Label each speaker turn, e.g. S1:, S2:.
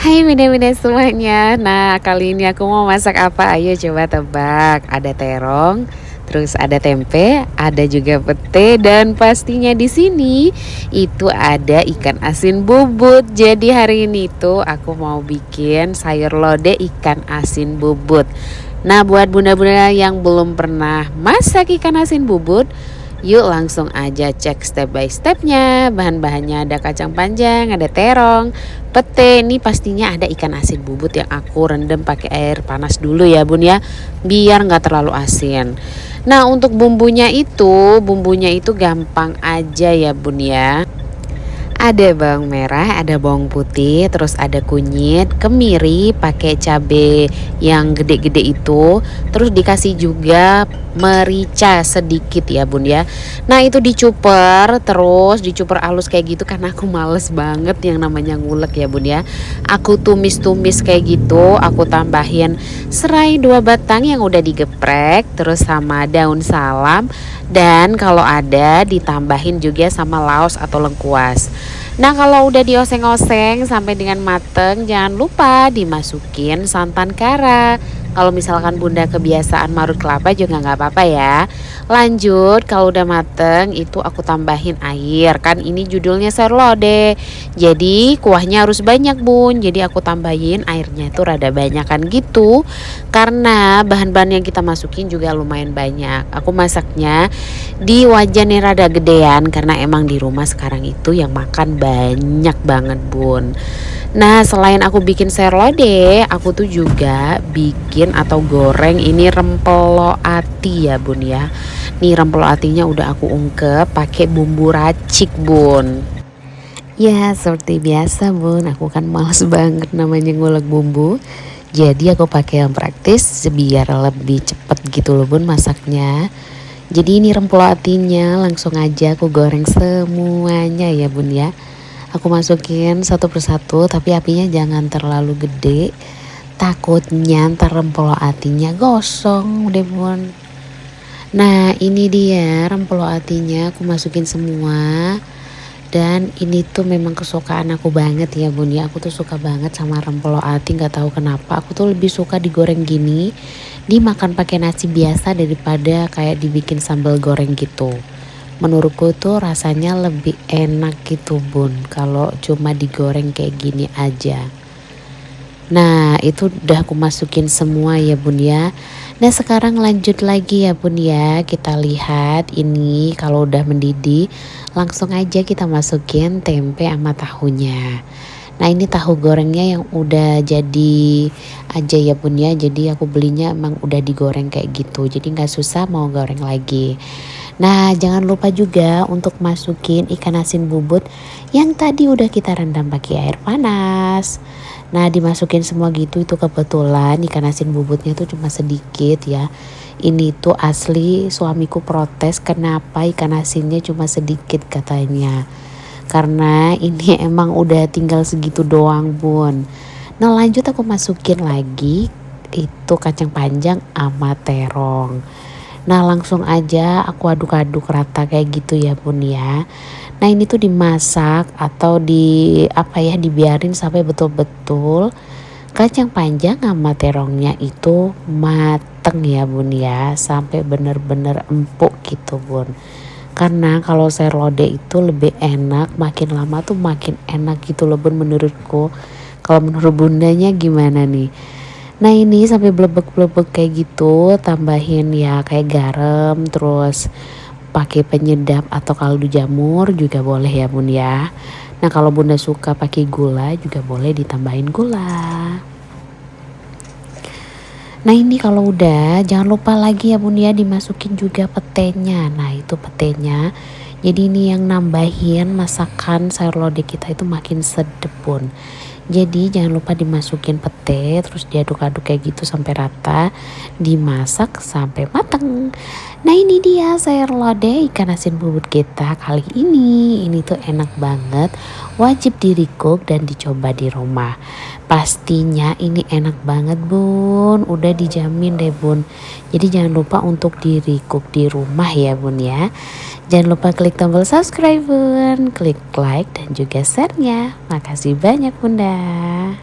S1: Hai bunda-bunda semuanya. Nah, kali ini aku mau masak apa? Ayo coba tebak. Ada terong, terus ada tempe, ada juga pete, dan pastinya di sini itu ada ikan asin bubut. Jadi hari ini tuh aku mau bikin sayur lodeh ikan asin bubut. Nah, buat bunda-bunda yang belum pernah masak ikan asin bubut, yuk langsung aja cek step by stepnya. Bahan-bahannya ada kacang panjang, ada terong, pete. Ini pastinya ada ikan asin bubut yang aku rendam pakai air panas dulu ya bun ya, biar nggak terlalu asin. Nah, untuk bumbunya itu gampang aja ya bun ya. Ada bawang merah, ada bawang putih, terus ada kunyit, kemiri, pakai cabai yang gede-gede itu, terus dikasih juga merica sedikit ya bun ya. Nah itu terus dicuper halus kayak gitu karena aku males banget yang namanya ngulek ya bun ya. Aku tumis-tumis kayak gitu, aku tambahin serai 2 batang yang udah digeprek, terus sama daun salam, dan kalau ada ditambahin juga sama laos atau lengkuas. Nah kalau udah dioseng-oseng sampai dengan mateng, jangan lupa dimasukin santan kara. Kalau misalkan bunda kebiasaan marut kelapa juga nggak apa-apa ya. Lanjut, kalau udah mateng itu aku tambahin air. Kan ini judulnya sayur lodeh, jadi kuahnya harus banyak bun. Jadi aku tambahin airnya itu rada banyakan gitu, karena bahan-bahan yang kita masukin juga lumayan banyak. Aku masaknya di wajan yang rada gedean karena emang di rumah sekarang itu yang makan banyak banget bun. Nah selain aku bikin sayur lodeh, aku tuh juga bikin atau goreng ini rempelo ati ya bun ya. Nih rempelo atinya udah aku ungkep pakai bumbu racik bun. Ya seperti biasa bun, aku kan males banget namanya ngulek bumbu. Jadi aku pakai yang praktis biar lebih cepet gitu loh bun masaknya. Jadi ini rempelo atinya langsung aja aku goreng semuanya ya bun ya. Aku masukin satu persatu tapi apinya jangan terlalu gede, takutnya ntar rempelo atinya gosong deh bun. Nah ini dia rempelo atinya aku masukin semua. Dan ini tuh memang kesukaan aku banget ya bun ya. Aku tuh suka banget sama rempelo ati, nggak tahu kenapa. Aku tuh lebih suka digoreng gini, dimakan pakai nasi biasa daripada kayak dibikin sambal goreng gitu. Menurutku tuh rasanya lebih enak gitu bun, kalau cuma digoreng kayak gini aja. Nah itu udah aku masukin semua ya bun ya. Nah sekarang lanjut lagi ya bun ya. Kita lihat ini kalau udah mendidih, langsung aja kita masukin tempe sama tahunya. Nah ini tahu gorengnya yang udah jadi aja ya bun ya. Jadi aku belinya emang udah digoreng kayak gitu, jadi nggak susah mau goreng lagi. Nah jangan lupa juga untuk masukin ikan asin bubut yang tadi udah kita rendam pakai air panas. Nah dimasukin semua gitu, itu kebetulan ikan asin bubutnya tuh cuma sedikit ya. Ini tuh asli suamiku protes kenapa ikan asinnya cuma sedikit katanya. Karena ini emang udah tinggal segitu doang bun. Nah lanjut aku masukin lagi itu kacang panjang sama terong. Nah langsung aja aku aduk-aduk rata kayak gitu ya bun ya. Nah ini tuh dimasak atau dibiarin sampai betul-betul kacang panjang sama terongnya itu mateng ya bun ya, sampai bener-bener empuk gitu bun. Karena kalau sayur lodeh itu lebih enak, makin lama tuh makin enak gitu loh bun menurutku. Kalau menurut bundanya gimana nih? Nah ini sampai blebek-blebek kayak gitu, tambahin ya kayak garam, terus pakai penyedap atau kaldu jamur juga boleh ya bun ya. Nah kalau bunda suka pakai gula juga boleh ditambahin gula. Nah ini kalau udah jangan lupa lagi ya bun ya dimasukin juga petenya. Nah itu petenya, jadi ini yang nambahin masakan sayur lodeh kita itu makin sedep bun. Jadi jangan lupa dimasukin pete, terus diaduk-aduk kayak gitu sampai rata, dimasak sampai matang. Nah ini dia sayur lodeh ikan asin bubut kita kali ini. Ini tuh enak banget, wajib di recook dan dicoba di rumah. Pastinya ini enak banget bun, udah dijamin deh bun. Jadi jangan lupa untuk di recook di rumah ya bun ya. Jangan lupa klik tombol subscribe bun, klik like dan juga share-nya. Makasih banyak bunda.